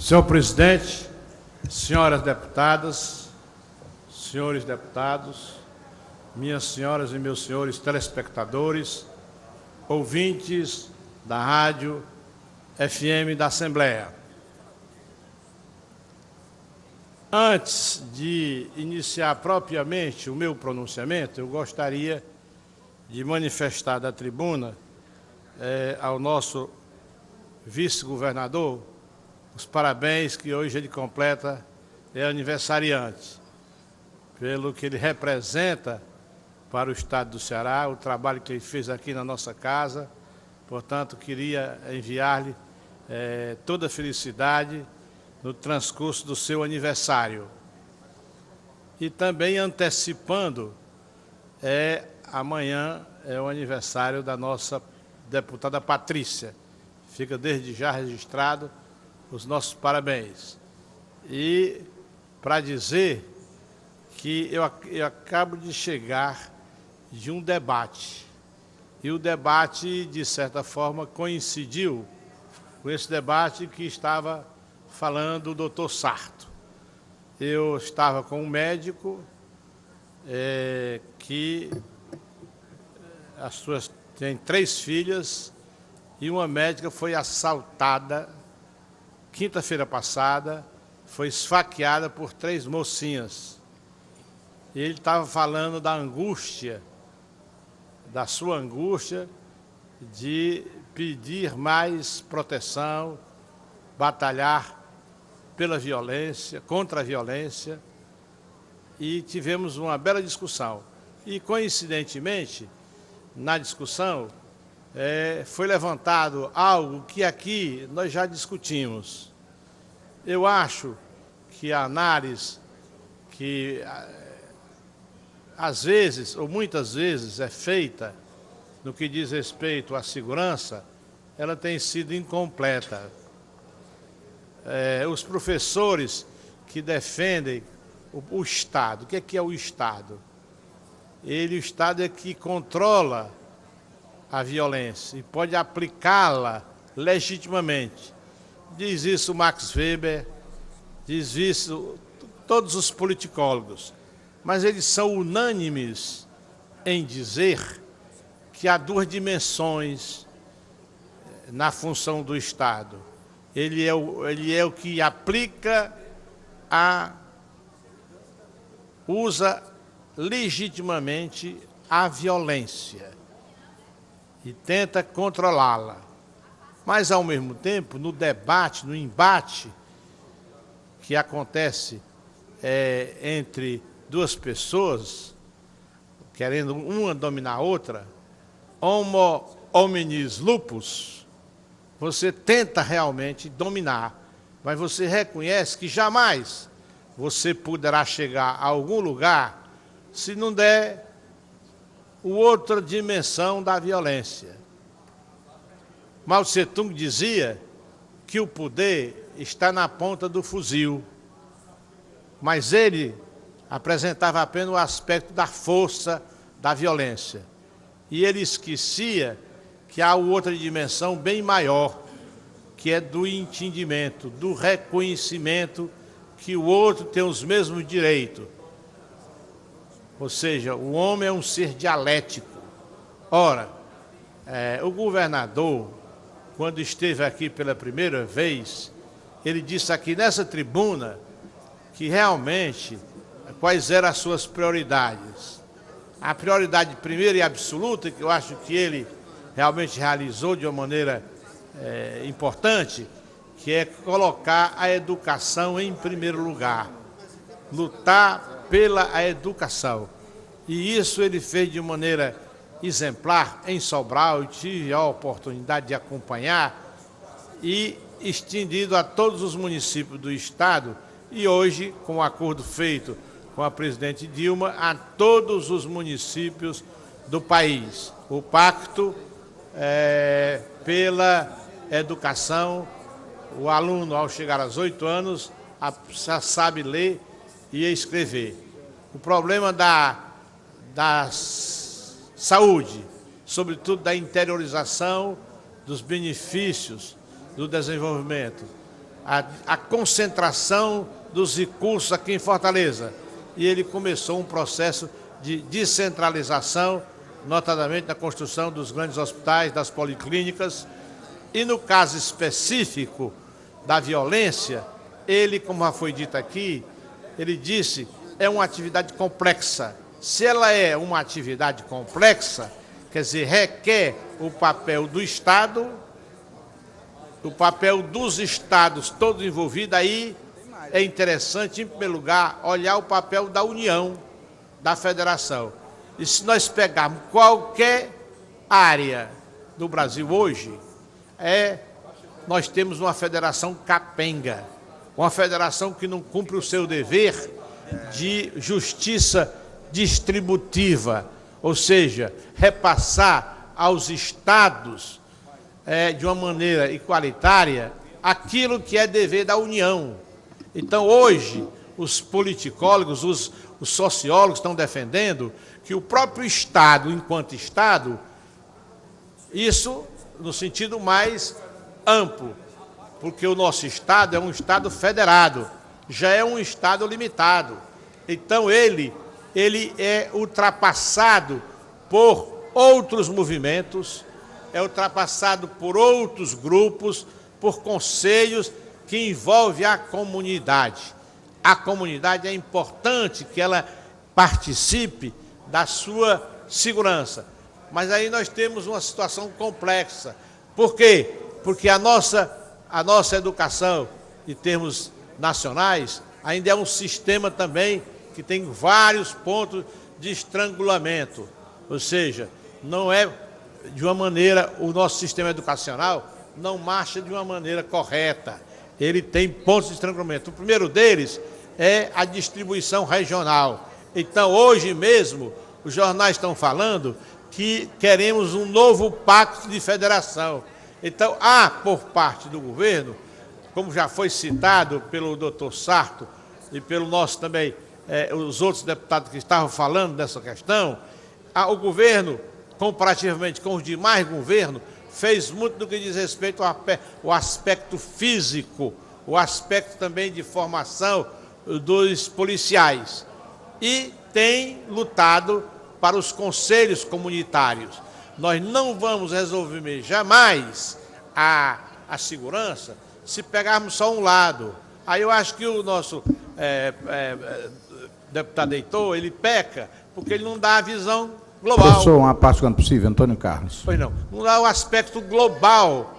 Senhor presidente, senhoras deputadas, senhores deputados, minhas senhoras e meus senhores telespectadores, ouvintes da Rádio FM da Assembleia. Antes de iniciar propriamente o meu pronunciamento, eu gostaria de manifestar da tribuna ao nosso vice-governador os parabéns que hoje ele completa, é aniversariante, pelo que ele representa para o Estado do Ceará, o trabalho que ele fez aqui na nossa casa. Portanto, queria enviar-lhe toda a felicidade no transcurso do seu aniversário. E também antecipando, amanhã é o aniversário da nossa deputada Patrícia. Fica desde já registrado os nossos parabéns. E para dizer que eu acabo de chegar de um debate. E o debate, de certa forma, coincidiu com esse debate que estava falando o doutor Sarto. Eu estava com um médico que tem 3 filhas e uma médica foi assaltada quinta-feira passada, foi esfaqueada por 3 mocinhas. E ele estava falando da angústia, da sua angústia de pedir mais proteção, batalhar pela violência, contra a violência, e tivemos uma bela discussão. E, coincidentemente, na discussão, foi levantado algo que aqui nós já discutimos. Eu acho que a análise que, às vezes, ou muitas vezes, é feita no que diz respeito à segurança, ela tem sido incompleta. Os professores que defendem o Estado, o que é o Estado? O Estado é que controla a violência e pode aplicá-la legitimamente. Diz isso Max Weber, diz isso todos os politicólogos, mas eles são unânimes em dizer que há 2 dimensões na função do Estado. Ele é o que aplica usa legitimamente a violência e tenta controlá-la. Mas, ao mesmo tempo, no debate, no embate que acontece entre 2 pessoas, querendo uma dominar a outra, homo hominis lupus, você tenta realmente dominar, mas você reconhece que jamais você poderá chegar a algum lugar se não der outra dimensão da violência. Mao Tse-tung dizia que o poder está na ponta do fuzil, mas ele apresentava apenas o aspecto da força, da violência. E ele esquecia que há outra dimensão bem maior, que é do entendimento, do reconhecimento que o outro tem os mesmos direitos. Ou seja, o homem é um ser dialético. Ora, o governador, quando esteve aqui pela primeira vez, ele disse aqui nessa tribuna que realmente quais eram as suas prioridades. A prioridade primeira e absoluta, que eu acho que ele realmente realizou de uma maneira importante, que é colocar a educação em primeiro lugar, lutar pela educação. E isso ele fez de maneira exemplar em Sobral. Eu tive a oportunidade de acompanhar e estendido a todos os municípios do Estado e hoje, com o acordo feito com a presidente Dilma, a todos os municípios do país. O pacto pela educação, o aluno, ao chegar aos 8 anos, já sabe ler e escrever. O problema da saúde, sobretudo da interiorização dos benefícios do desenvolvimento. a concentração dos recursos aqui em Fortaleza. E ele começou um processo de descentralização, notadamente na construção dos grandes hospitais, das policlínicas. E no caso específico da violência, ele, como já foi dito aqui, ele disse, é uma atividade complexa. Se ela é uma atividade complexa, quer dizer, requer o papel do Estado, o papel dos Estados todos envolvidos, aí é interessante, em primeiro lugar, olhar o papel da União, da Federação. E se nós pegarmos qualquer área do Brasil hoje, nós temos uma federação capenga, uma federação que não cumpre o seu dever de justiça distributiva, ou seja, repassar aos estados de uma maneira igualitária aquilo que é dever da União. Então, hoje, os politicólogos, os sociólogos estão defendendo que o próprio Estado, enquanto Estado, isso no sentido mais amplo, porque o nosso Estado é um Estado federado, já é um Estado limitado. Então, ele é ultrapassado por outros movimentos, é ultrapassado por outros grupos, por conselhos que envolvem a comunidade. A comunidade é importante que ela participe da sua segurança. Mas aí nós temos uma situação complexa. Por quê? Porque a nossa educação, em termos nacionais, ainda é um sistema também que tem vários pontos de estrangulamento. Ou seja, não é de uma maneira, o nosso sistema educacional não marcha de uma maneira correta. Ele tem pontos de estrangulamento. O primeiro deles é a distribuição regional. Então, hoje mesmo, os jornais estão falando que queremos um novo pacto de federação. Então, há, por parte do governo, como já foi citado pelo doutor Sarto e pelo nosso também, os outros deputados que estavam falando dessa questão, o governo, comparativamente com os demais governos, fez muito do que diz respeito ao aspecto físico, o aspecto também de formação dos policiais. E tem lutado para os conselhos comunitários. Nós não vamos resolver jamais a segurança se pegarmos só um lado. Aí eu acho que o nosso deputado Heitor, ele peca, porque ele não dá a visão global. Professor, uma parte quando possível, Antônio Carlos. Pois não dá o aspecto global,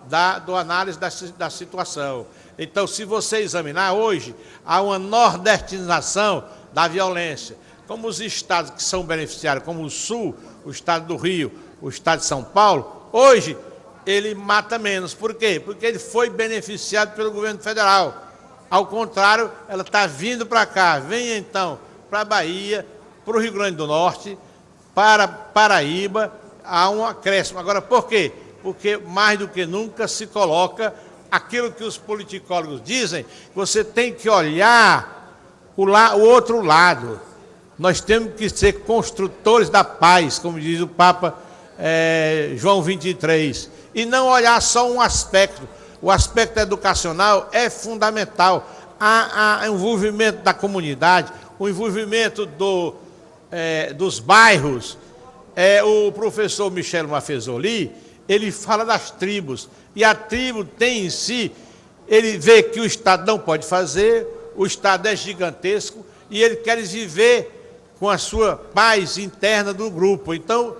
da análise da situação. Então, se você examinar hoje, há uma nordestinização da violência. Como os estados que são beneficiários, como o Sul, o estado do Rio, o estado de São Paulo, hoje ele mata menos. Por quê? Porque ele foi beneficiado pelo governo federal. Ao contrário, ela está vindo para cá. Vem então para a Bahia, para o Rio Grande do Norte, para Paraíba, há um acréscimo. Agora, por quê? Porque mais do que nunca se coloca aquilo que os politicólogos dizem, você tem que olhar o outro lado. Nós temos que ser construtores da paz, como diz o Papa João 23, e não olhar só um aspecto. O aspecto educacional é fundamental. Há envolvimento da comunidade, o envolvimento dos bairros. O professor Michel Maffezoli, ele fala das tribos, e a tribo tem em si, ele vê que o Estado não pode fazer, o Estado é gigantesco, e ele quer viver com a sua paz interna do grupo. Então,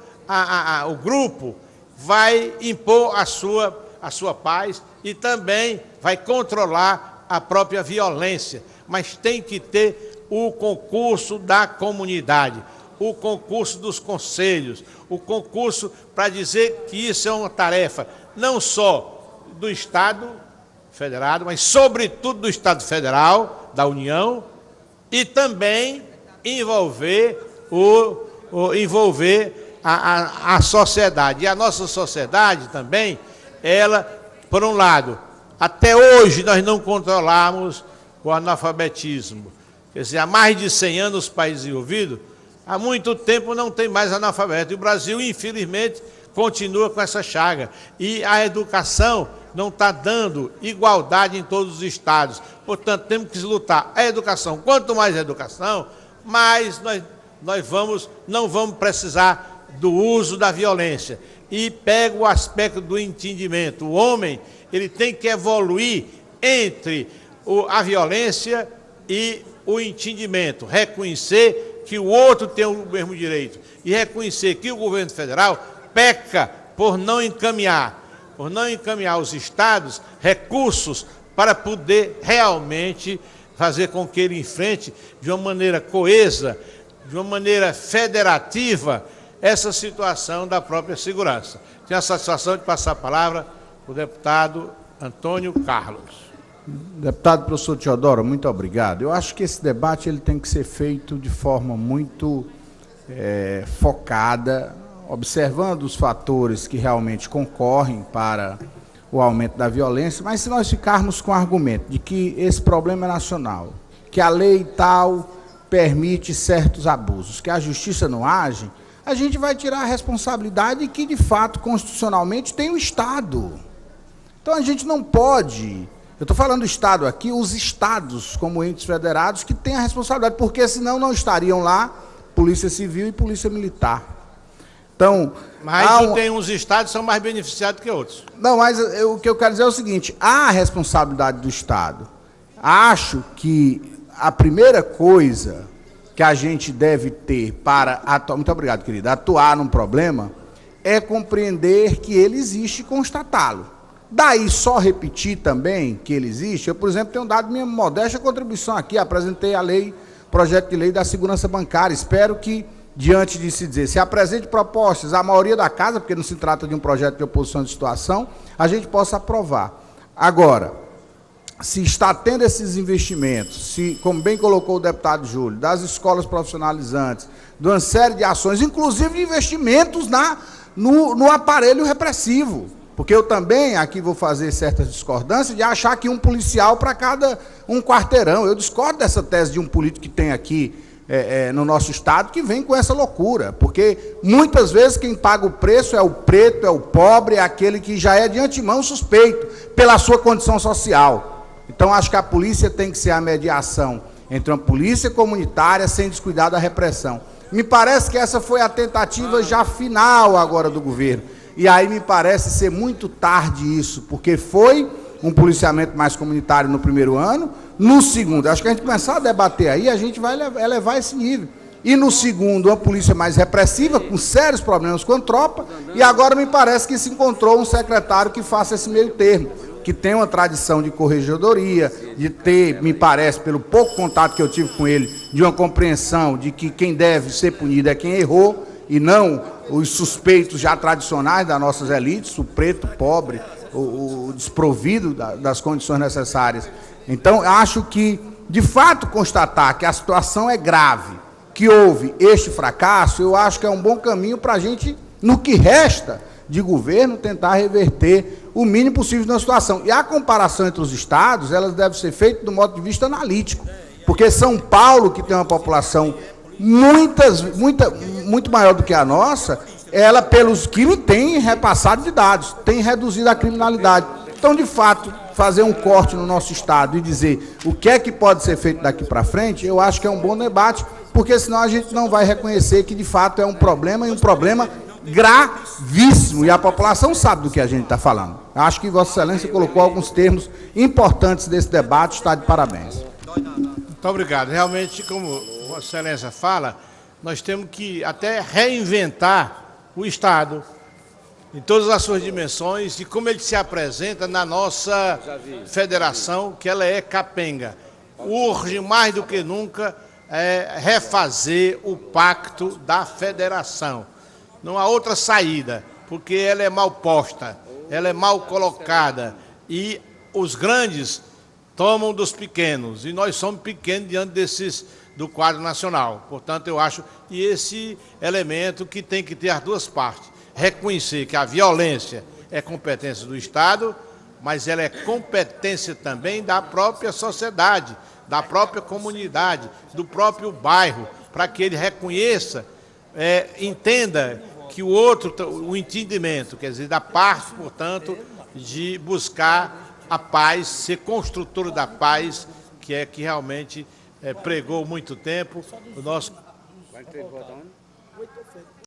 o grupo vai impor a sua paz e também vai controlar a própria violência. Mas tem que ter o concurso da comunidade, o concurso dos conselhos, o concurso para dizer que isso é uma tarefa não só do Estado federado, mas sobretudo do Estado federal, da União, e também envolver a sociedade. E a nossa sociedade também, ela, por um lado, até hoje nós não controlamos o analfabetismo. Quer dizer, há mais de 100 anos os países desenvolvidos, há muito tempo não tem mais analfabeto. E o Brasil, infelizmente, continua com essa chaga. E a educação não está dando igualdade em todos os estados. Portanto, temos que lutar a educação. Quanto mais educação, mais não vamos precisar do uso da violência. E pega o aspecto do entendimento. O homem, ele tem que evoluir entre a violência e o entendimento, reconhecer que o outro tem o mesmo direito e reconhecer que o governo federal peca por não encaminhar aos estados recursos para poder realmente fazer com que ele enfrente de uma maneira coesa, de uma maneira federativa, essa situação da própria segurança. Tenho a satisfação de passar a palavra para o deputado Antônio Carlos. Deputado professor Teodoro, muito obrigado. Eu acho que esse debate ele tem que ser feito de forma muito focada, observando os fatores que realmente concorrem para o aumento da violência, mas se nós ficarmos com o argumento de que esse problema é nacional, que a lei tal permite certos abusos, que a justiça não age, a gente vai tirar a responsabilidade que, de fato, constitucionalmente tem o Estado. Então a gente não pode... Eu estou falando do Estado aqui, os estados, como entes federados, que têm a responsabilidade, porque senão não estariam lá Polícia Civil e Polícia Militar. Então, mas tem uns estados que são mais beneficiados que outros. Não, mas o que eu quero dizer é o seguinte, há a responsabilidade do Estado. Acho que a primeira coisa que a gente deve ter para atuar, muito obrigado, querida, atuar num problema, é compreender que ele existe e constatá-lo. Daí só repetir também que ele existe. Eu, por exemplo, tenho dado minha modesta contribuição aqui, apresentei a projeto de lei da segurança bancária. Espero que, diante de se dizer, se apresente propostas, a maioria da casa, porque não se trata de um projeto de oposição de situação, a gente possa aprovar. Agora, se está tendo esses investimentos, se, como bem colocou o deputado Júlio, das escolas profissionalizantes, de uma série de ações, inclusive de investimentos no aparelho repressivo. Porque eu também aqui vou fazer certas discordâncias de achar que um policial para cada um quarteirão. Eu discordo dessa tese de um político que tem aqui no nosso estado que vem com essa loucura. Porque muitas vezes quem paga o preço é o preto, é o pobre, é aquele que já é de antemão suspeito pela sua condição social. Então acho que a polícia tem que ser a mediação entre uma polícia comunitária sem descuidar da repressão. Me parece que essa foi a tentativa já final agora do governo. E aí me parece ser muito tarde isso, porque foi um policiamento mais comunitário no primeiro ano, no segundo, acho que a gente começar a debater aí, a gente vai elevar esse nível. E no segundo, uma polícia mais repressiva, com sérios problemas com tropa, e agora me parece que se encontrou um secretário que faça esse meio termo, que tem uma tradição de corregedoria, de ter, me parece, pelo pouco contato que eu tive com ele, de uma compreensão de que quem deve ser punido é quem errou, e não os suspeitos já tradicionais das nossas elites, o preto, o pobre, o desprovido das condições necessárias. Então, acho que, de fato, constatar que a situação é grave, que houve este fracasso, eu acho que é um bom caminho para a gente, no que resta de governo, tentar reverter o mínimo possível na situação. E a comparação entre os estados, elas deve ser feita do modo de vista analítico, porque São Paulo, que tem uma população muito maior do que a nossa, ela, pelos que me tem repassado de dados, tem reduzido a criminalidade. Então, de fato, fazer um corte no nosso estado e dizer o que é que pode ser feito daqui para frente, eu acho que é um bom debate, porque senão a gente não vai reconhecer que, de fato, é um problema, e um problema gravíssimo, e a população sabe do que a gente está falando. Acho que Vossa Excelência colocou alguns termos importantes desse debate, está de parabéns. Muito obrigado. Realmente, como Vossa Excelência fala, nós temos que até reinventar o Estado em todas as suas dimensões e como ele se apresenta na nossa federação, que ela é capenga. Urge mais do que nunca refazer o pacto da federação. Não há outra saída, porque ela é mal posta, ela é mal colocada e os grandes tomam dos pequenos, e nós somos pequenos diante do quadro nacional. Portanto, eu acho que esse elemento que tem que ter as duas partes, reconhecer que a violência é competência do Estado, mas ela é competência também da própria sociedade, da própria comunidade, do próprio bairro, para que ele reconheça, entenda que o outro, o entendimento, quer dizer, da parte, portanto, de buscar a paz, ser construtor da paz, que é que realmente pregou muito tempo o nosso